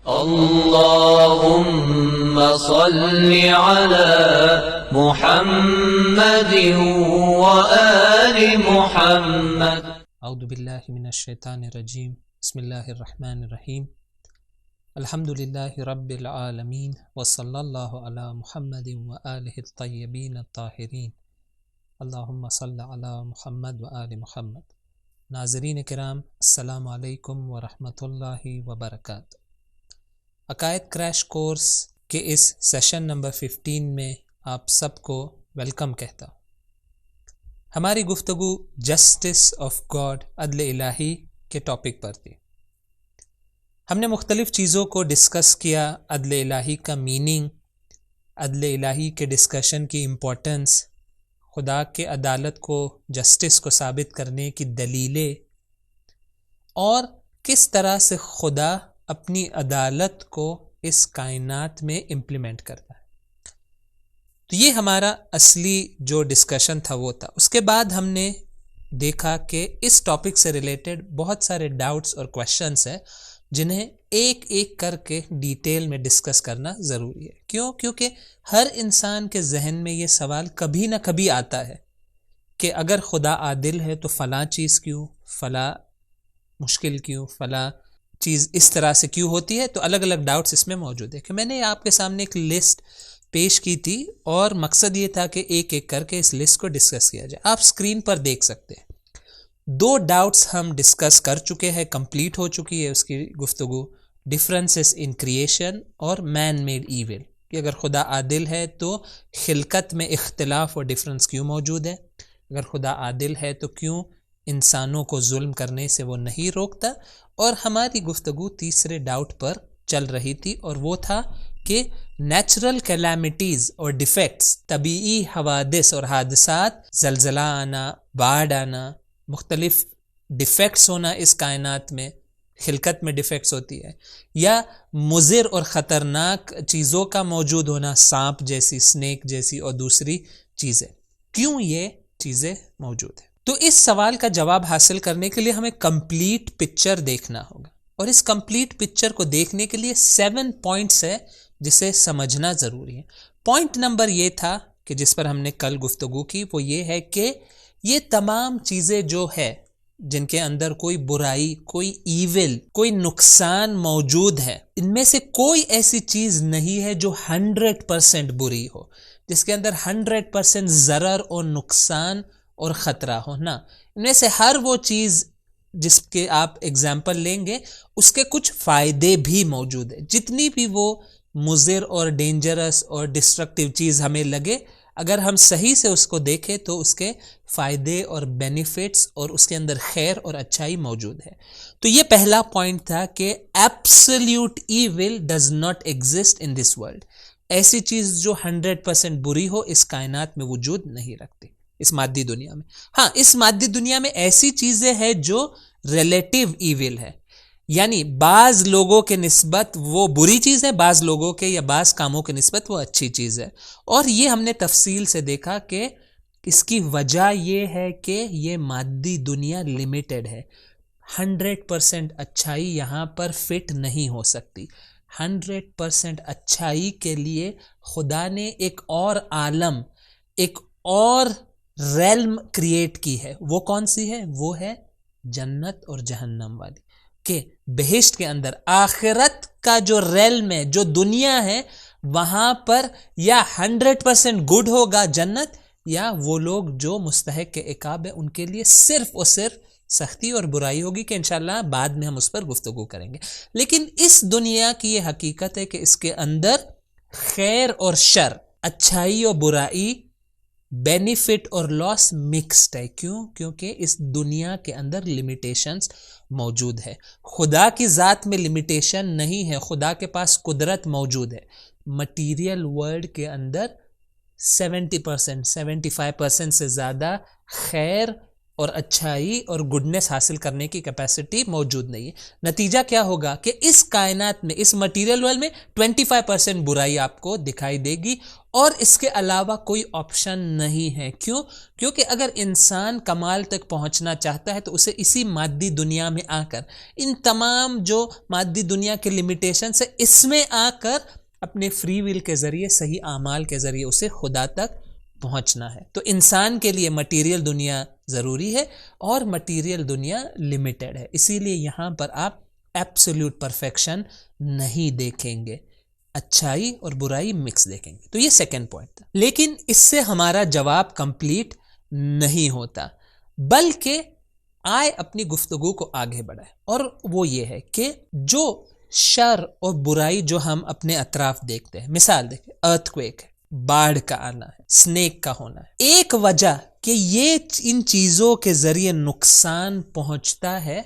अल्लाहुम्मा सल्लि अला मुहम्मदिन व आलि मुहम्मद। औज़ु बिल्लाहि मिनश शैतानिर रजीम। बिस्मिल्लाहिर रहमानिर रहीम। अल्हम्दुलिल्लाहि रब्बिल आलमीन व सल्लल्लाहु अला मुहम्मदिन व आलिहि तय्यबीन ताहिरीन। अल्लाहुम्मा सल्लि अला मुहम्मद व आलि मुहम्मद। नाज़रीन किराम, अस्सलामु अलैकुम व रहमतुल्लाहि व बरकातुहू। अकायद क्रैश कोर्स के इस सेशन नंबर 15 में आप सबको वेलकम कहता हूँ। हमारी गुफ्तगू जस्टिस ऑफ गॉड, अदल इलाही के टॉपिक पर थी। हमने मुख्तलिफ चीज़ों को डिस्कस किया, अदल इलाही का मीनिंग, अदल इलाही के डिस्कशन की इम्पोर्टेंस, खुदा के अदालत को, जस्टिस को साबित करने की दलीलें, और किस तरह से खुदा अपनी अदालत को इस कायनात में इम्प्लीमेंट करता है। तो ये हमारा असली जो डिस्कशन था वो था। उसके बाद हमने देखा कि इस टॉपिक से रिलेटेड बहुत सारे डाउट्स और क्वेश्चंस हैं जिन्हें एक एक करके डिटेल में डिस्कस करना ज़रूरी है। क्यों? क्योंकि हर इंसान के जहन में ये सवाल कभी ना कभी आता है कि अगर खुदा आदिल है तो फ़लाँ चीज़ क्यों, फ़लाँ मुश्किल क्यों, फ़लाँ चीज़ इस तरह से क्यों होती है। तो अलग अलग डाउट्स इसमें मौजूद है कि मैंने आपके सामने एक लिस्ट पेश की थी और मकसद ये था कि एक एक करके इस लिस्ट को डिस्कस किया जाए। आप स्क्रीन पर देख सकते हैं 2 डाउट्स हम डिस्कस कर चुके हैं, कंप्लीट हो चुकी है उसकी गुफ्तगू। डिफरेंसेस इन क्रिएशन और मैन मेड ईविल, कि अगर खुदा आदिल है तो खिलकत में इख्तिलाफ और डिफरेंस क्यों मौजूद है। अगर खुदा आदिल है तो क्यों इंसानों को जुल्म करने से वो नहीं रोकता। और हमारी गुफ्तगू तीसरे डाउट पर चल रही थी और वो था कि नेचुरल कैलामिटीज़ और डिफेक्ट्स, तबीई हवादिस और हादसात, जलजला आना, बाढ़ आना, मुख्तलिफ डिफेक्ट्स होना इस कायनात में, खिलकत में डिफेक्ट्स होती है, या मुज़िर और ख़तरनाक चीज़ों का मौजूद होना, सांप जैसी, स्नेक जैसी और दूसरी चीज़ें, क्यों ये चीज़ें मौजूद है। तो इस सवाल का जवाब हासिल करने के लिए हमें कंप्लीट पिक्चर देखना होगा और इस कंप्लीट पिक्चर को देखने के लिए 7 पॉइंट्स है जिसे समझना ज़रूरी है। पॉइंट नंबर ये था कि जिस पर हमने कल गुफ्तगू की, वो ये है कि ये तमाम चीज़ें जो है जिनके अंदर कोई बुराई, कोई ईविल, कोई नुकसान मौजूद है, इनमें से कोई ऐसी चीज़ नहीं है जो 100% बुरी हो, जिसके अंदर 100% ज़रर और नुकसान और ख़तरा हो ना। इनमें से हर वो चीज़ जिसके आप एग्जाम्पल लेंगे उसके कुछ फ़ायदे भी मौजूद है। जितनी भी वो मुज़िर और डेंजरस और डिस्ट्रक्टिव चीज़ हमें लगे, अगर हम सही से उसको देखें तो उसके फ़ायदे और बेनिफिट्स और उसके अंदर खैर और अच्छाई मौजूद है। तो ये पहला पॉइंट था कि absolute evil does not exist in this world. ऐसी चीज़ जो 100% बुरी हो इस कायनात में वजूद नहीं रखती, इस मादी दुनिया में। हाँ, इस मादी दुनिया में ऐसी चीज़ें हैं जो रिलेटिव ईविल है, यानी बाज़ लोगों के निस्बत वो बुरी चीज़ है, बाज़ लोगों के या बाज़ कामों के निस्बत वो अच्छी चीज़ है। और ये हमने तफसील से देखा कि इसकी वजह ये है कि ये मादी दुनिया लिमिटेड है। 100% अच्छाई यहाँ पर फिट नहीं हो सकती। 100% अच्छाई के लिए खुदा ने एक और आलम, एक और रेल्म क्रिएट की है। वो कौन सी है? वो है जन्नत और जहन्नम वाली, के बहिश्त के अंदर आखिरत का जो रेल्म है, जो दुनिया है, वहां पर या 100% गुड होगा जन्नत, या वो लोग जो मुस्तहिक के इकाब है उनके लिए सिर्फ और सिर्फ सख्ती और बुराई होगी, कि इंशाल्लाह बाद में हम उस पर गुफ्तगू करेंगे। लेकिन इस दुनिया की ये हकीकत है कि इसके अंदर खैर और शर, अच्छाई और बुराई, बेनिफिट और लॉस मिक्स्ड है। क्यों? क्योंकि इस दुनिया के अंदर लिमिटेशंस मौजूद है। खुदा की ज़ात में लिमिटेशन नहीं है, खुदा के पास कुदरत मौजूद है। मटीरियल वर्ल्ड के अंदर 70%, 75% से ज़्यादा खैर और अच्छाई और गुडनेस हासिल करने की कैपेसिटी मौजूद नहीं है। नतीजा क्या होगा कि इस कायनात में, इस मटेरियल वर्ल्ड में 25% बुराई आपको दिखाई देगी और इसके अलावा कोई ऑप्शन नहीं है। क्यों? क्योंकि अगर इंसान कमाल तक पहुंचना चाहता है तो उसे इसी मादी दुनिया में आकर, इन तमाम जो मादी दुनिया के लिमिटेशन है, इसमें आकर अपने फ्री विल के जरिए, सही आमाल के जरिए उसे खुदा तक पहुंचना है। तो इंसान के लिए मटेरियल दुनिया ज़रूरी है और मटेरियल दुनिया लिमिटेड है, इसीलिए यहाँ पर आप एब्सोल्यूट परफेक्शन नहीं देखेंगे, अच्छाई और बुराई मिक्स देखेंगे। तो ये सेकंड पॉइंट था। लेकिन इससे हमारा जवाब कंप्लीट नहीं होता, बल्कि आए अपनी गुफ्तगू को आगे बढ़ाए, और वो ये है कि जो शर और बुराई जो हम अपने अतराफ देखते हैं, मिसाल देखें, अर्थक्वेक है, बाढ़ का आना है, स्नेक का होना है, एक वजह कि ये इन चीजों के जरिए नुकसान पहुंचता है,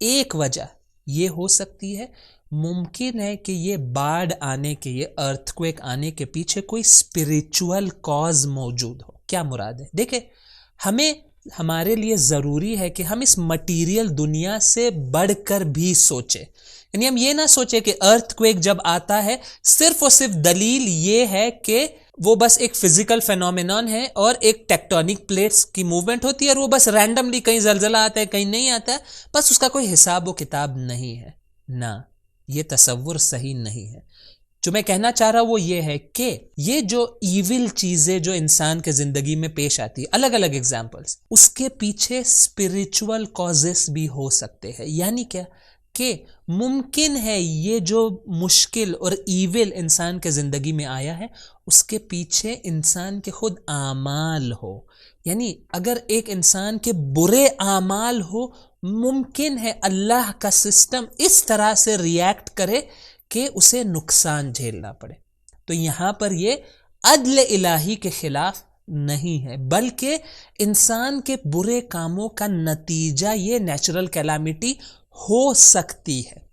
एक वजह ये हो सकती है, मुमकिन है कि ये बाढ़ आने के, ये अर्थक्वेक आने के पीछे कोई स्पिरिचुअल कॉज मौजूद हो। क्या मुराद है? देखिए, हमें, हमारे लिए जरूरी है कि हम इस मटीरियल दुनिया से बढ़कर भी सोचें। यानी हम ये ना सोचे कि अर्थक्वेक जब आता है सिर्फ और सिर्फ दलील ये है कि वो बस एक फिजिकल फेनोमेनन है और एक टेक्टोनिक प्लेट्स की मूवमेंट होती है और वो बस रैंडमली कहीं जलजला आता है, कहीं नहीं आता है, बस उसका कोई हिसाब व किताब नहीं है ना। ये तसव्वुर सही नहीं है। जो मैं कहना चाह रहा हूं वो ये है कि ये जो ईविल चीजें जो इंसान के जिंदगी में पेश आती है, अलग अलग एग्जाम्पल्स, उसके पीछे स्पिरिचुअल कॉजेस भी हो सकते हैं। यानी क्या कि मुमकिन है ये जो मुश्किल और ईविल इंसान के जिंदगी में आया है उसके पीछे इंसान के खुद आमाल हो। यानी अगर एक इंसान के बुरे आमाल हो, मुमकिन है अल्लाह का सिस्टम इस तरह से रिएक्ट करे कि उसे नुकसान झेलना पड़े। तो यहां पर ये अदल इलाही के खिलाफ नहीं है, बल्कि इंसान के बुरे कामों का नतीजा ये नेचुरल कैलामिटी हो सकती है।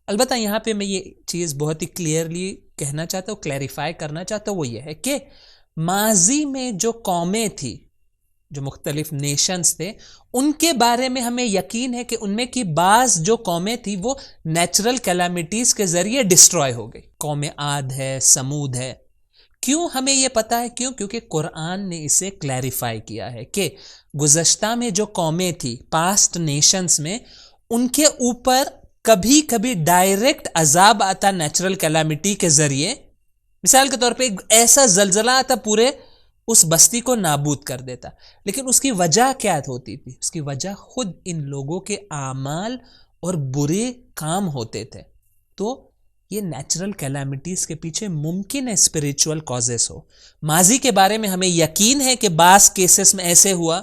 अलबत्ता यहां पे मैं ये चीज बहुत ही क्लियरली कहना चाहता हूं, क्लैरिफाई करना चाहता हूं, वो ये है कि माजी में जो कौमें थी, जो मुख्तलिफ नेशंस थे, उनके बारे में हमें यकीन है कि उनमें की बाज जो कौमें थी वो नेचुरल कैलामिटीज के जरिए डिस्ट्रॉय हो गई। कौमें आद है, समूद है। क्यों हमें यह पता है? क्यों? क्योंकि कुरान ने इसे क्लैरिफाई किया है कि गुज़श्ता में जो कौमें थी, पास्ट नेशंस में, उनके ऊपर कभी कभी डायरेक्ट अजाब आता नेचुरल कैलामिटी के जरिए। मिसाल के तौर पे एक ऐसा जलजला आता, पूरे उस बस्ती को नाबूद कर देता। लेकिन उसकी वजह क्या होती थी? उसकी वजह खुद इन लोगों के आमाल और बुरे काम होते थे। तो ये नेचुरल कैलामिटीज के पीछे मुमकिन है स्पिरिचुअल कॉजेस हो। माजी के बारे में हमें यकीन है कि बास केसेस में ऐसे हुआ।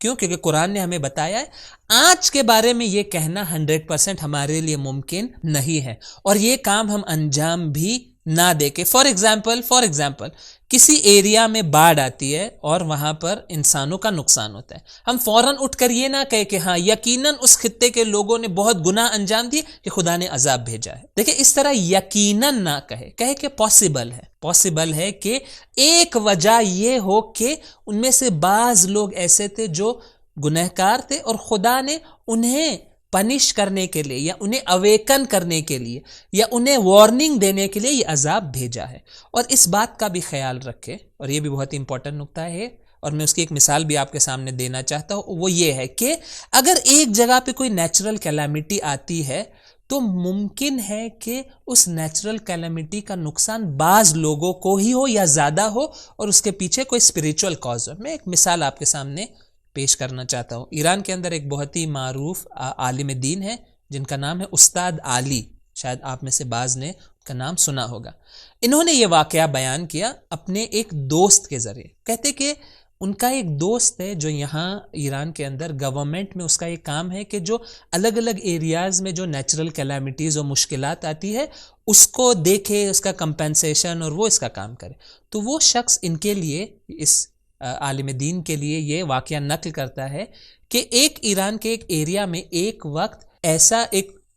क्यों? क्योंकि कुरान ने हमें बताया है। आज के बारे में यह कहना 100% हमारे लिए मुमकिन नहीं है और ये काम हम अंजाम भी ना देके। फॉर एग्जाम्पल किसी एरिया में बाढ़ आती है और वहां पर इंसानों का नुकसान होता है, हम फौरन उठकर ये ना कहे कि हाँ यकीनन उस खित्ते के लोगों ने बहुत गुनाह अंजाम दिए कि खुदा ने अजाब भेजा है। देखिए, इस तरह यकीनन ना कहे कि पॉसिबल है कि एक वजह ये हो कि उनमें से बाज लोग ऐसे थे जो गुनहगार थे और खुदा ने उन्हें पनिश करने के लिए या उन्हें अवेकन करने के लिए या उन्हें वार्निंग देने के लिए ये अजाब भेजा है। और इस बात का भी ख्याल रखें, और ये भी बहुत ही इंपॉर्टेंट नुक्ता है और मैं उसकी एक मिसाल भी आपके सामने देना चाहता हूं। वो ये है कि अगर एक जगह पे कोई नेचुरल कैलामिटी आती है तो मुमकिन है कि उस नेचुरल कैलामिटी का नुकसान बाज लोगों को ही हो या ज्यादा हो और उसके पीछे कोई स्पिरिचुअल कॉज हो। मैं एक मिसाल आपके सामने पेश करना चाहता हूं। ईरान के अंदर एक बहुत ही मारूफ आलिम दीन है जिनका नाम है उस्ताद आली। शायद आप में से बाज ने उनका नाम सुना होगा। इन्होंने ये वाकया बयान किया अपने एक दोस्त के जरिए। कहते कि उनका एक दोस्त है जो यहाँ ईरान के अंदर गवर्नमेंट में उसका एक काम है कि जो अलग अलग एरियाज में जो नेचुरल कैलामिटीज और मुश्किलात आती है उसको देखे, उसका कंपेंसेशन और वो इसका काम करे। तो वो शख्स इनके लिए, इस आलिम दीन के लिए ये वाकया नकल करता है कि एक ईरान के एक एरिया में एक वक्त ऐसा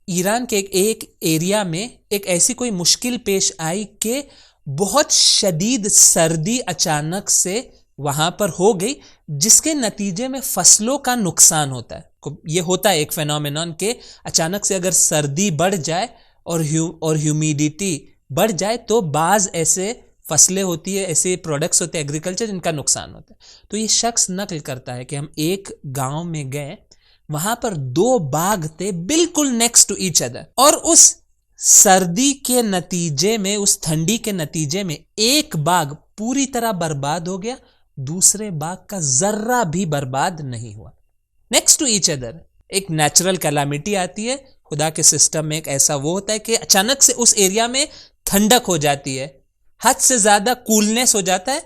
ईरान के एक एरिया में एक ऐसी कोई मुश्किल पेश आई कि बहुत शदीद सर्दी अचानक से वहां पर हो गई, जिसके नतीजे में फसलों का नुकसान होता है। ये होता है एक फेनोमेनॉन के अचानक से अगर सर्दी बढ़ जाए और ह्यूमिडिटी बढ़ जाए तो बाज ऐसे फसलें होती है, ऐसे प्रोडक्ट्स होते हैं एग्रीकल्चर, जिनका नुकसान होता है। तो ये शख्स नकल करता है कि हम एक गांव में गए, वहां पर 2 बाग थे बिल्कुल नेक्स्ट टू ईच अदर, और उस सर्दी के नतीजे में, उस ठंडी के नतीजे में एक बाग पूरी तरह बर्बाद हो गया, दूसरे बाग का जर्रा भी बर्बाद नहीं हुआ। नेक्स्ट टू ईच अदर एक नेचुरल कैलामिटी आती है, खुदा के सिस्टम में एक ऐसा वो होता है कि अचानक से उस एरिया में ठंडक हो जाती है, हद से ज्यादा कूलनेस हो जाता है,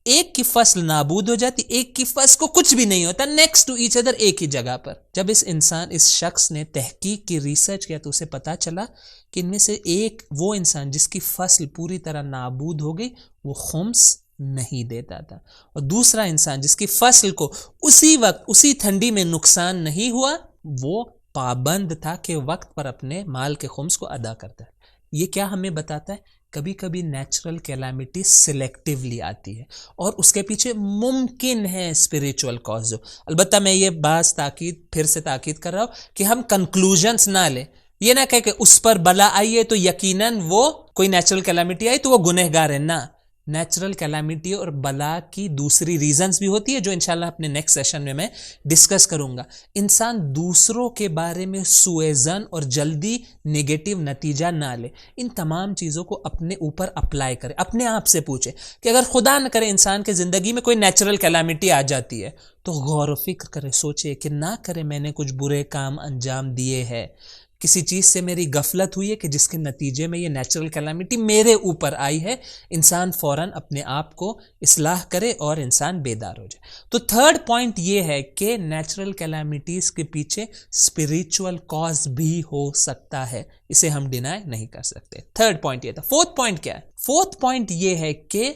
एक की फसल नाबूद हो जाती, एक की फसल को कुछ भी नहीं होता, नेक्स्ट टू ईच अदर एक ही जगह पर। जब इस शख्स ने तहकीक की रिसर्च किया तो उसे पता चला कि इनमें से एक वो इंसान जिसकी फसल पूरी तरह नाबूद हो गई वो खुम्स नहीं देता था, और दूसरा इंसान जिसकी फसल को उसी वक्त उसी ठंडी में नुकसान नहीं हुआ वो पाबंद था कि वक्त पर अपने माल के खुम्स को अदा करता है। ये क्या हमें बताता है? कभी कभी नेचुरल कैलामिटी सिलेक्टिवली आती है और उसके पीछे मुमकिन है स्पिरिचुअल कॉज हो। अलबत्ता मैं ये बात फिर से ताकीद कर रहा हूं कि हम कंक्लूजन्स ना ले, ये ना कहे कि उस पर बला आई है तो यकीनन वो कोई नेचुरल कैलामिटी आई तो वो गुनहगार है। ना, नेचुरल कैलामिटी और बला की दूसरी रीजंस भी होती है जो इंशाल्लाह अपने नेक्स्ट सेशन में मैं डिस्कस करूंगा। इंसान दूसरों के बारे में सुएजन और जल्दी नेगेटिव नतीजा ना ले, इन तमाम चीज़ों को अपने ऊपर अप्लाई करे, अपने आप से पूछे कि अगर खुदा न करे इंसान के ज़िंदगी में कोई नेचुरल कैलामिटी आ जाती है तो गौर व फिक्र करे, सोचे कि ना करे मैंने कुछ बुरे काम अंजाम दिए हैं, किसी चीज़ से मेरी गफलत हुई है कि जिसके नतीजे में ये नेचुरल कैलामिटी मेरे ऊपर आई है। इंसान फौरन अपने आप को इस्लाह करे और इंसान बेदार हो जाए। तो थर्ड पॉइंट ये है कि नेचुरल कैलामिटीज़ के पीछे स्पिरिचुअल कॉज भी हो सकता है, इसे हम डिनाई नहीं कर सकते। थर्ड पॉइंट ये था। फोर्थ पॉइंट क्या है? फोर्थ पॉइंट ये है कि,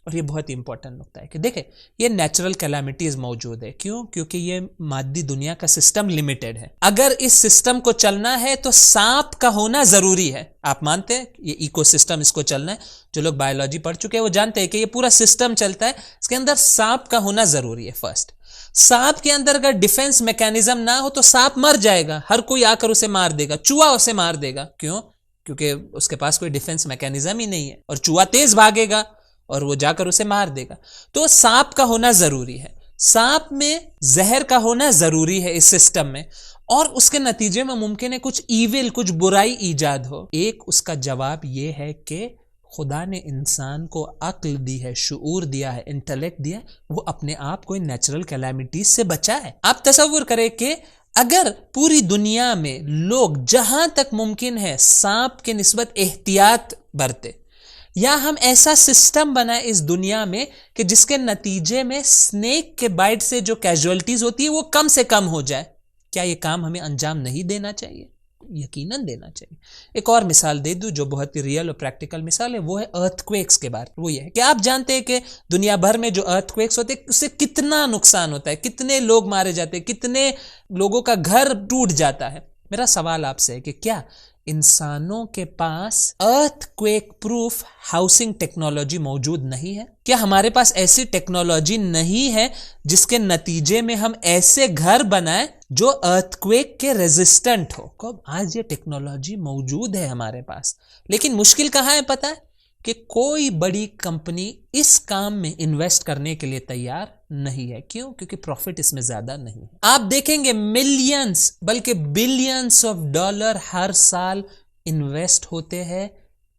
और ये बहुत ही इंपॉर्टेंट नुकता है कि देखें ये नेचुरल कैलामिटीज मौजूद है, क्यों? क्योंकि ये मादी दुनिया का सिस्टम लिमिटेड है। अगर इस सिस्टम को चलना है तो सांप का होना जरूरी है। आप मानते हैं ये इकोसिस्टम, इसको चलना है? जो लोग बायोलॉजी पढ़ चुके हैं वो जानते हैं कि ये पूरा सिस्टम चलता है, इसके अंदर सांप का होना जरूरी है। फर्स्ट, सांप के अंदर अगर डिफेंस मैकेनिज्म ना हो तो सांप मर जाएगा, हर कोई आकर उसे मार देगा, चूहा उसे मार देगा। क्यों? क्योंकि उसके पास कोई डिफेंस मैकेनिज्म ही नहीं है, और चूहा तेज भागेगा और वो जाकर उसे मार देगा। तो सांप का होना जरूरी है, सांप में जहर का होना जरूरी है इस सिस्टम में, और उसके नतीजे में मुमकिन है कुछ ईविल, कुछ बुराई ईजाद हो। एक उसका जवाब ये है कि खुदा ने इंसान को अक्ल दी है, शऊर दिया है, इंटेलेक्ट दिया है, वो अपने आप को इन नेचुरल कैलामिटीज से बचाए। आप तसव्वुर करें कि अगर पूरी दुनिया में लोग जहां तक मुमकिन है सांप के निस्बत एहतियात बरते, या हम ऐसा सिस्टम बनाए इस दुनिया में कि जिसके नतीजे में स्नेक के बाइट से जो कैजुअलिटीज होती है वो कम से कम हो जाए, क्या ये काम हमें अंजाम नहीं देना चाहिए? यकीनन देना चाहिए। एक और मिसाल दे दूं जो बहुत ही रियल और प्रैक्टिकल मिसाल है, वो है अर्थक्वेक्स के बारे में। वो ये है कि आप जानते हैं कि दुनिया भर में जो अर्थक्वेक्स होते हैं उससे कितना नुकसान होता है, कितने लोग मारे जाते हैं, कितने लोगों का घर टूट जाता है। मेरा सवाल आपसे है कि क्या इंसानों के पास अर्थक्वेक प्रूफ हाउसिंग टेक्नोलॉजी मौजूद नहीं है? क्या हमारे पास ऐसी टेक्नोलॉजी नहीं है जिसके नतीजे में हम ऐसे घर बनाएं जो अर्थक्वेक के रेजिस्टेंट हो? कब? आज ये टेक्नोलॉजी मौजूद है हमारे पास, लेकिन मुश्किल कहां है पता है? कि कोई बड़ी कंपनी इस काम में इन्वेस्ट करने के लिए तैयार नहीं है। क्यों? क्योंकि प्रॉफिट इसमें ज्यादा नहीं है। आप देखेंगे मिलियंस बल्कि बिलियंस ऑफ डॉलर हर साल इन्वेस्ट होते हैं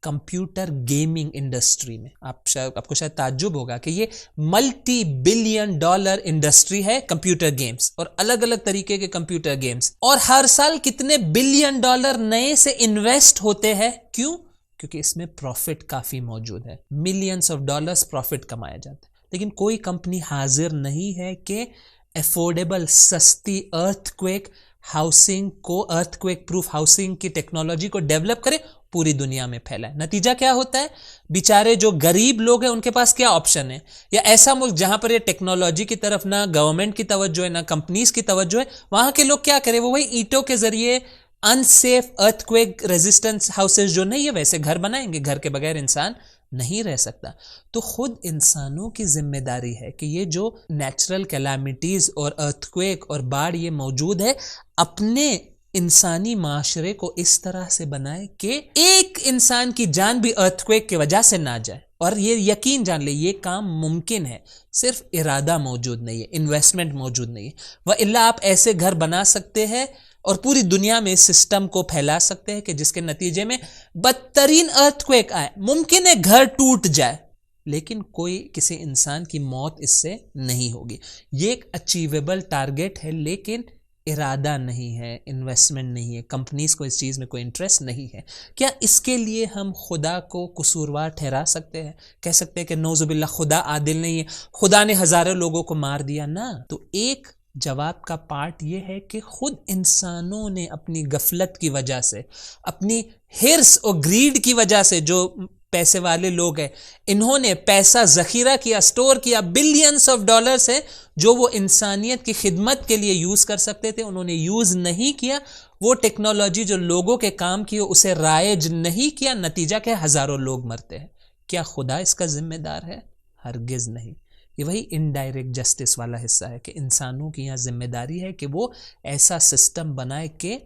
कंप्यूटर गेमिंग इंडस्ट्री में। आपको शायद ताज्जुब होगा कि ये मल्टी बिलियन डॉलर इंडस्ट्री है कंप्यूटर गेम्स और अलग अलग तरीके के कंप्यूटर गेम्स, और हर साल कितने बिलियन डॉलर नए से इन्वेस्ट होते हैं। क्यों? क्योंकि इसमें प्रॉफिट काफी मौजूद है, मिलियंस ऑफ डॉलर्स प्रॉफिट कमाया जाता है। लेकिन कोई कंपनी हाजिर नहीं है कि अफोर्डेबल, सस्ती अर्थक्वेक हाउसिंग को, अर्थक्वेक प्रूफ हाउसिंग की टेक्नोलॉजी को डेवलप करे, पूरी दुनिया में फैलाए। नतीजा क्या होता है? बेचारे जो गरीब लोग हैं उनके पास क्या ऑप्शन है? या ऐसा मुल्क जहां पर ये टेक्नोलॉजी की तरफ ना गवर्नमेंट की तवज्जो है ना कंपनीज की तवज्जो है, वहां के लोग क्या करें? वो वही ईंटों के जरिए अनसेफ अर्थक्वेक रेजिस्टेंस हाउसेस जो नहीं है वैसे घर बनाएंगे। घर के बगैर इंसान नहीं रह सकता। तो खुद इंसानों की जिम्मेदारी है कि ये जो नेचुरल कैलामिटीज और अर्थक्वेक और बाढ़ ये मौजूद है, अपने इंसानी माशरे को इस तरह से बनाए कि एक इंसान की जान भी अर्थक्वेक की वजह से ना जाए। और ये यकीन जान ले, ये काम मुमकिन है, सिर्फ इरादा मौजूद नहीं है, इन्वेस्टमेंट मौजूद नहीं है। व इल्ला आप ऐसे घर बना सकते हैं और पूरी दुनिया में इस सिस्टम को फैला सकते हैं कि जिसके नतीजे में बदतरीन अर्थक्वेक आए, मुमकिन है घर टूट जाए, लेकिन कोई किसी इंसान की मौत इससे नहीं होगी। ये एक अचीवेबल टारगेट है, लेकिन इरादा नहीं है, इन्वेस्टमेंट नहीं है, कंपनीज को इस चीज़ में कोई इंटरेस्ट नहीं है। क्या इसके लिए हम खुदा को कसूरवार ठहरा सकते हैं? कह सकते हैं कि नौजुबिल्ला खुदा आदिल नहीं है, खुदा ने हजारों लोगों को मार दिया ना? तो एक जवाब का पार्ट ये है कि खुद इंसानों ने अपनी गफलत की वजह से, अपनी हिर्स और ग्रीड की वजह से, जो पैसे वाले लोग हैं, इन्होंने पैसा जखीरा किया, स्टोर किया, बिलियंस ऑफ डॉलर्स है जो वो इंसानियत की खिदमत के लिए यूज कर सकते थे, उन्होंने यूज नहीं किया। वो टेक्नोलॉजी जो लोगों के काम की उसे राइज नहीं किया, नतीजा क्या, हजारों लोग मरते हैं। क्या खुदा इसका जिम्मेदार है? हरगिज नहीं। ये वही इनडायरेक्ट जस्टिस वाला हिस्सा है कि इंसानों की यहाँ जिम्मेदारी है कि वो ऐसा सिस्टम बनाए कि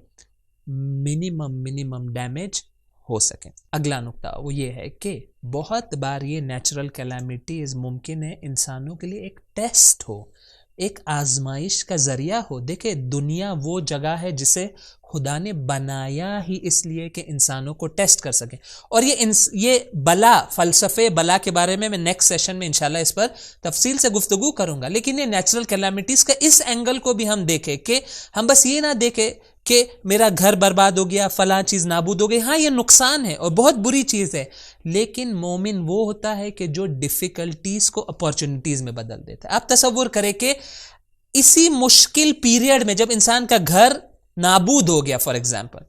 मिनिमम डैमेज हो सके। अगला नुक्ता वो ये है कि बहुत बार ये नेचुरल कैलामिटीज मुमकिन है इंसानों के लिए एक टेस्ट हो, एक आजमाइश का जरिया हो। देखिए, दुनिया वो जगह है जिसे खुदा ने बनाया ही इसलिए कि इंसानों को टेस्ट कर सके। और ये बला, फलसफे बला के बारे में मैं नेक्स्ट सेशन में इंशाल्लाह इस पर तफसील से गुफ्तगू करूंगा। लेकिन ये नेचुरल कैलामिटीज का इस एंगल को भी हम देखें कि हम बस ये ना देखें कि मेरा घर बर्बाद हो गया, फलां चीज नाबूद हो गई। हाँ, ये नुकसान है और बहुत बुरी चीज है, लेकिन मोमिन वो होता है कि जो डिफिकल्टीज को अपॉर्चुनिटीज में बदल देता है। आप तसव्वुर करें कि इसी मुश्किल पीरियड में जब इंसान का घर नाबूद हो गया, फॉर एग्जाम्पल,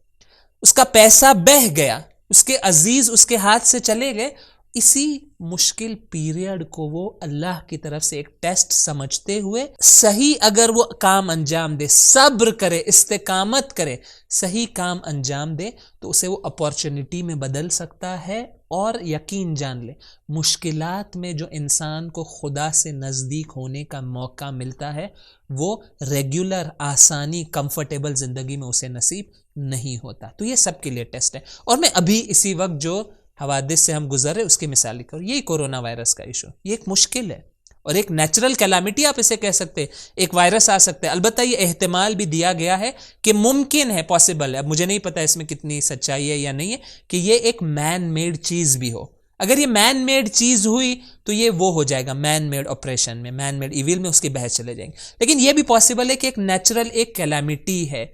उसका पैसा बह गया, उसके अजीज उसके हाथ से चले गए, इसी मुश्किल पीरियड को वो अल्लाह की तरफ से एक टेस्ट समझते हुए सही अगर वो काम अंजाम दे, सब्र करे, इस्तेकामत करे, सही काम अंजाम दे, तो उसे वो अपॉर्चुनिटी में बदल सकता है। और यकीन जान ले, मुश्किलात में जो इंसान को खुदा से नज़दीक होने का मौका मिलता है, वो रेगुलर, आसानी, कंफर्टेबल ज़िंदगी में उसे नसीब नहीं होता। तो ये सबके लिए टेस्ट है। और मैं अभी इसी वक्त जो हवादिस से हम गुजर रहे उसकी मिसाल लिखूं, यही कोरोना वायरस का इशू, ये एक मुश्किल है और एक नेचुरल कैलामिटी आप इसे कह सकते हैं। एक वायरस आ सकता है, अलबत्ता ये एहतिमाल भी दिया गया है कि मुमकिन है, पॉसिबल है, अब मुझे नहीं पता इसमें कितनी सच्चाई है या नहीं है, कि ये एक मैन मेड चीज भी हो। अगर ये मैन मेड चीज हुई तो ये वो हो जाएगा मैन मेड ऑपरेशन में, मैन मेड इविल में उसके बह चले जाएंगे। लेकिन ये भी पॉसिबल है कि एक नेचुरल एक कैलामिटी है।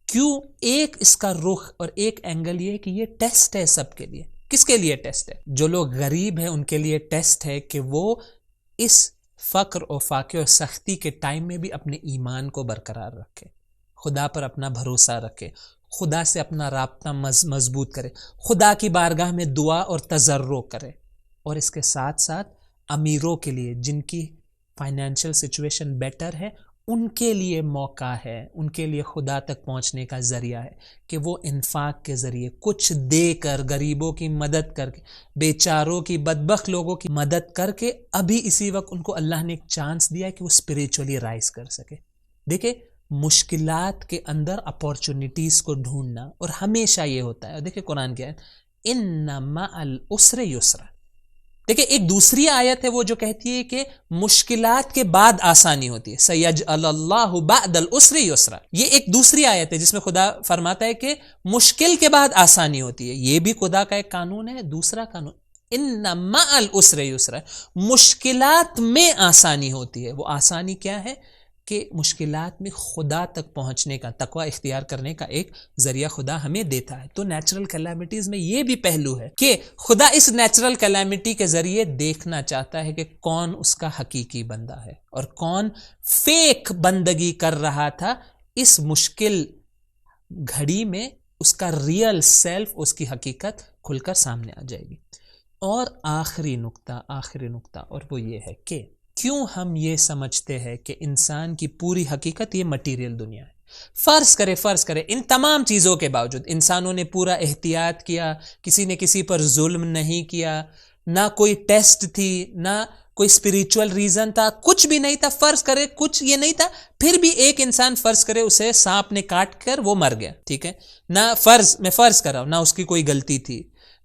क्यों? एक इसका रुख और एक एंगल ये है कि ये टेस्ट है सबके लिए। किसके लिए टेस्ट है? जो लोग गरीब हैं उनके लिए टेस्ट है कि वो इस फक्र और फाके और सख्ती के टाइम में भी अपने ईमान को बरकरार रखे, खुदा पर अपना भरोसा रखे, खुदा से अपना राब्ता मजबूत करे, खुदा की बारगाह में दुआ और तजर्रो करे। और इसके साथ साथ अमीरों के लिए, जिनकी फाइनेंशियल सिचुएशन बेटर है, उनके लिए मौका है, उनके लिए खुदा तक पहुंचने का जरिया है कि वो इन्फाक के जरिए कुछ देकर, गरीबों की मदद करके, बेचारों की, बदबख्त लोगों की मदद करके, अभी इसी वक्त उनको अल्लाह ने एक चांस दिया है कि वो स्पिरिचुअली राइज कर सके। देखिए, मुश्किलात के अंदर अपॉर्चुनिटीज को ढूंढना, और हमेशा ये होता है। देखिए कुरान क्या है, इन्ना मअल उसरे युसरा। देखिए, एक दूसरी आयत है वो जो कहती है कि मुश्किलात के बाद आसानी होती है, सयजअलल्लाहु बअदल उसरि युसरा। ये एक दूसरी आयत है जिसमें खुदा फरमाता है कि मुश्किल के बाद आसानी होती है। ये भी खुदा का एक कानून है। दूसरा कानून, इन्ना मअल उसरि युसरा, मुश्किलात में आसानी होती है। वो आसानी क्या है कि मुश्किलात में खुदा तक पहुंचने का, तकवा इख्तियार करने का एक जरिया खुदा हमें देता है। तो नेचुरल कैलामिटीज में ये भी पहलू है कि खुदा इस नेचुरल कैलामिटी के जरिए देखना चाहता है कि कौन उसका हकीकी बंदा है और कौन फेक बंदगी कर रहा था। इस मुश्किल घड़ी में उसका रियल सेल्फ, उसकी हकीकत खुलकर सामने आ जाएगी। और आखिरी नुक्ता और वो ये है कि क्यों हम ये समझते हैं कि इंसान की पूरी हकीकत ये मटीरियल दुनिया है। फर्ज करे इन तमाम चीज़ों के बावजूद इंसानों ने पूरा एहतियात किया, किसी ने किसी पर जुल्म नहीं किया, ना कोई टेस्ट थी, ना कोई स्पिरिचुअल रीजन था, कुछ भी नहीं था। फर्ज करे कुछ ये नहीं था, फिर भी एक इंसान फर्ज करे उसे सांप ने काट कर वो मर गया, ठीक है ना। मैं फर्ज कर रहा हूं ना उसकी कोई गलती थी,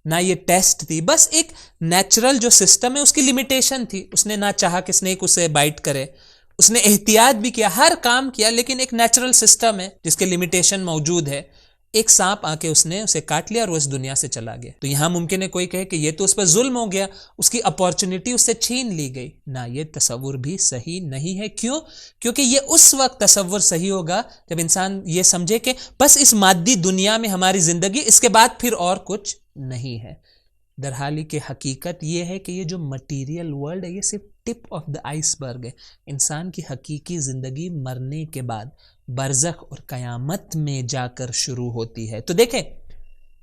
ना ये टेस्ट थी, बस एक नेचुरल जो सिस्टम है उसकी लिमिटेशन थी। उसने ना चाहा कि स्नेक उसे बाइट करे, उसने एहतियात भी किया, हर काम किया, लेकिन एक नेचुरल सिस्टम है जिसके लिमिटेशन मौजूद है। एक सांप आके उसने उसे काट लिया और वो इस दुनिया से चला गया। तो यहां मुमकिन है कोई कहे कि ये तो उस पर जुल्म हो गया, उसकी अपॉर्चुनिटी उससे छीन ली गई ना। ये तसव्वुर भी सही नहीं है। क्यों? क्योंकि ये उस वक्त तसव्वुर सही होगा जब इंसान ये समझे कि बस इस मादी दुनिया में हमारी जिंदगी, इसके बाद फिर और कुछ नहीं है। दरहाली की हकीकत यह है कि ये जो मटीरियल वर्ल्ड है ये सिर्फ टिप ऑफ द आइसबर्ग है। इंसान की हकीकी जिंदगी मरने के बाद बरज़ख और कयामत में जाकर शुरू होती है। तो देखें,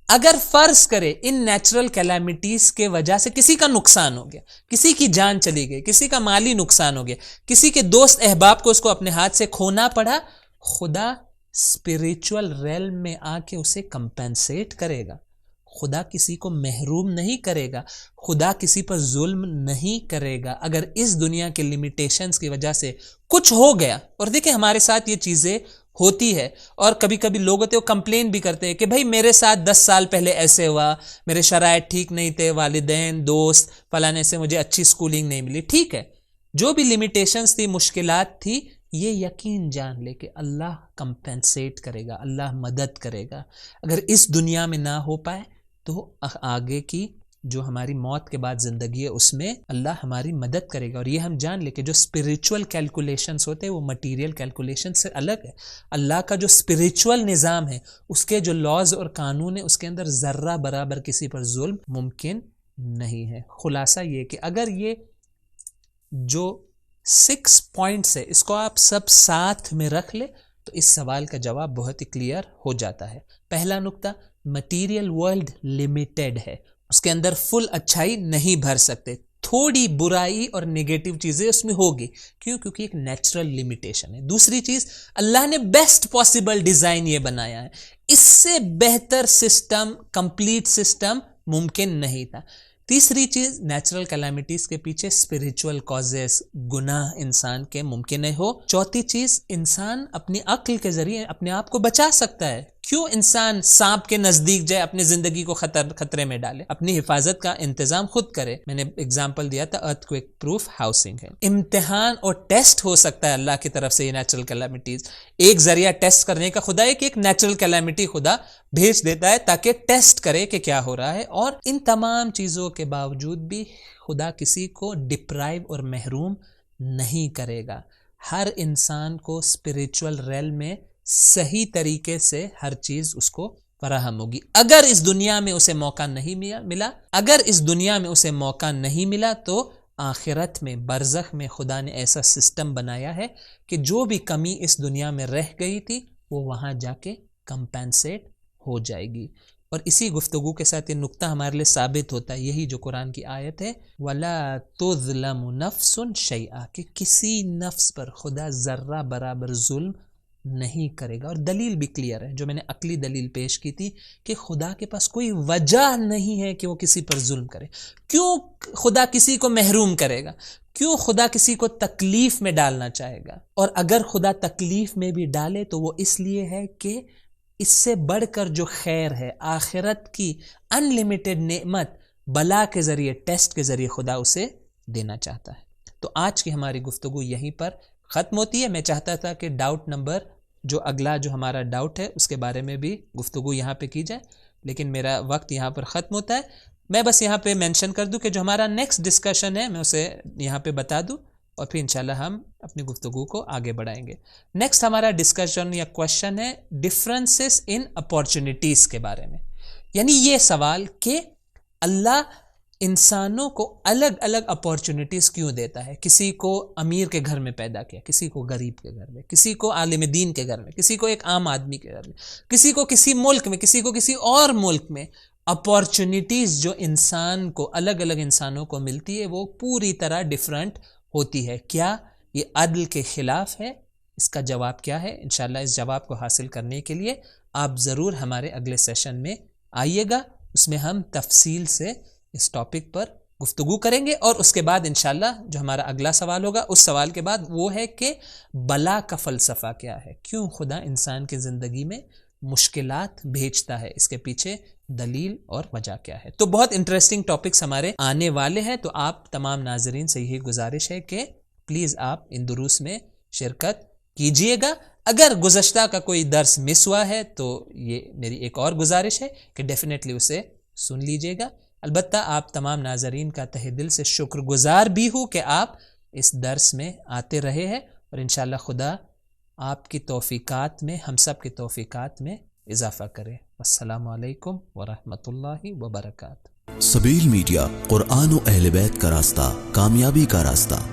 अगर फर्ज करें इन नेचुरल कैलामिटीज के वजह से किसी का नुकसान हो गया, किसी की जान चली गई, किसी का माली नुकसान हो गया, किसी के दोस्त अहबाब को उसको अपने हाथ से खोना पड़ा, खुदा स्पिरिचुअल रेल्म में आके उसे कंपेंसेट करेगा। खुदा किसी को महरूम नहीं करेगा, खुदा किसी पर जुल्म नहीं करेगा। अगर इस दुनिया के लिमिटेशंस की वजह से कुछ हो गया, और देखिए हमारे साथ ये चीज़ें होती है, और कभी कभी लोग होते हैं वो कंप्लेन भी करते हैं कि भाई मेरे साथ 10 साल पहले ऐसे हुआ, मेरे शराइत ठीक नहीं थे, वालिदैन दोस्त फलाने से मुझे अच्छी स्कूलिंग नहीं मिली। ठीक है, जो भी लिमिटेशंस थी, मुश्किलात थी, ये यकीन जान ले कि अल्लाह कंपेंसेट करेगा, अल्लाह मदद करेगा। अगर इस दुनिया में ना हो पाए तो आगे की जो हमारी मौत के बाद ज़िंदगी है उसमें अल्लाह हमारी मदद करेगा। और ये हम जान ले कि जो स्पिरिचुअल कैलकुलेशंस होते हैं वो मटीरियल कैलकुलेशन से अलग है। अल्लाह का जो स्पिरिचुअल निज़ाम है, उसके जो लॉज और कानून है, उसके अंदर ज़र्रा बराबर किसी पर जुल्म मुमकिन नहीं है। खुलासा ये कि अगर ये जो 6 पॉइंट्स है इसको आप सब साथ में रख ले तो इस सवाल का जवाब बहुत ही क्लियर हो जाता है। पहला नुक्ता, मटीरियल वर्ल्ड लिमिटेड है, उसके अंदर फुल अच्छाई नहीं भर सकते, थोड़ी बुराई और नेगेटिव चीजें उसमें होगी। क्यों? क्योंकि एक नेचुरल लिमिटेशन है। दूसरी चीज, अल्लाह ने बेस्ट पॉसिबल डिजाइन ये बनाया है, इससे बेहतर सिस्टम, कंप्लीट सिस्टम मुमकिन नहीं था। तीसरी चीज, नेचुरल कैलामिटीज के पीछे स्पिरिचुअल कॉजेस, गुनाह इंसान के मुमकिन नहीं हो। चौथी चीज, इंसान अपनी अक्ल के जरिए अपने आप को बचा सकता है। क्यों इंसान सांप के नजदीक जाए, अपनी जिंदगी को खतरे में डाले? अपनी हिफाजत का इंतजाम खुद करे। मैंने एग्जांपल दिया था, अर्थक्वेक प्रूफ हाउसिंग है। इम्तिहान और टेस्ट हो सकता है अल्लाह की तरफ से ये नेचुरल कैलामिटीज। एक जरिया टेस्ट करने का खुदा है कि एक नेचुरल कैलामिटी खुदा भेज देता है ताकि टेस्ट करे कि क्या हो रहा है। और इन तमाम चीजों के बावजूद भी खुदा किसी को डिप्राइव और महरूम नहीं करेगा। हर इंसान को स्पिरिचुअल रेल में सही तरीके से हर चीज उसको फराहम होगी। अगर इस दुनिया में उसे मौका नहीं मिला, अगर इस दुनिया में उसे मौका नहीं मिला, तो आखिरत में बरज़ख में खुदा ने ऐसा सिस्टम बनाया है कि जो भी कमी इस दुनिया में रह गई थी वो वहां जाके कंपेंसेट हो जाएगी। और इसी गुफ्तगू के साथ ये नुक्ता हमारे लिए साबित होता है, यही जो कुरान की आयत है, वला तुज़लमु नफ्सुन शैआ, कि किसी नफ्स पर खुदा जर्रा बराबर जुल्म नहीं करेगा। और दलील भी क्लियर है, जो मैंने अकली दलील पेश की थी कि खुदा के पास कोई वजह नहीं है कि वो किसी पर जुल्म करे। क्यों खुदा किसी को महरूम करेगा? क्यों खुदा किसी को तकलीफ में डालना चाहेगा? और अगर खुदा तकलीफ में भी डाले तो वो इसलिए है कि इससे बढ़कर जो खैर है, आखिरत की अनलिमिटेड नेमत, बला के जरिए, टेस्ट के जरिए खुदा उसे देना चाहता है। तो आज की हमारी गुफ्तगू यहीं पर ख़त्म होती है। मैं चाहता था कि डाउट नंबर जो अगला जो हमारा डाउट है उसके बारे में भी गुफ्तगू यहाँ पे की जाए, लेकिन मेरा वक्त यहाँ पर ख़त्म होता है। मैं बस यहाँ पे मेंशन कर दूँ कि जो हमारा नेक्स्ट डिस्कशन है मैं उसे यहाँ पे बता दूँ और फिर इंशाल्लाह हम अपनी गुफ्तगू को आगे बढ़ाएंगे। नेक्स्ट हमारा डिस्कशन या क्वेश्चन है डिफरेंसेस इन अपॉर्चुनिटीज़ के बारे में। यानी ये सवाल कि अल्लाह इंसानों को अलग अलग अपॉर्चुनिटीज़ क्यों देता है? किसी को अमीर के घर में पैदा किया, किसी को गरीब के घर में, किसी को आलिम दीन के घर में, किसी को एक आम आदमी के घर में, किसी को किसी मुल्क में, किसी को किसी और मुल्क में। अपॉर्चुनिटीज़ जो इंसान को, अलग अलग इंसानों को मिलती है, वो पूरी तरह डिफरेंट होती है। क्या ये अदल के ख़िलाफ़ है? इसका जवाब क्या है? इंशाल्लाह इस जवाब को हासिल करने के लिए आप ज़रूर हमारे अगले सेशन में आइएगा, उसमें हम तफसील से इस टॉपिक पर गुफ्तगू करेंगे। और उसके बाद इंशाल्लाह जो हमारा अगला सवाल होगा, उस सवाल के बाद वो है कि बला का फ़लसफ़ा क्या है, क्यों खुदा इंसान की ज़िंदगी में मुश्किलात भेजता है, इसके पीछे दलील और वजह क्या है। तो बहुत इंटरेस्टिंग टॉपिक्स हमारे आने वाले हैं। तो आप तमाम नाजरीन से यही गुजारिश है कि प्लीज़ आप इन दुरूस में शिरकत कीजिएगा। अगर गुज़श्ता का कोई दर्स मिस हुआ है तो ये मेरी एक और गुजारिश है कि डेफिनेटली उसे सुन लीजिएगा। अलबत्ता आप तमाम नाजरीन का तहे दिल से शुक्रगुजार भी हूँ कि आप इस दर्स में आते रहे हैं, और इंशाअल्लाह खुदा आपकी तौफीकात में, हम सब की तौफीकात में इजाफ़ा करे। अस्सलामु अलैकुम वरहमतुल्लाहि वबरकातुहू। सबील मीडिया, कुरान और अहले बैत का रास्ता, कामयाबी का रास्ता।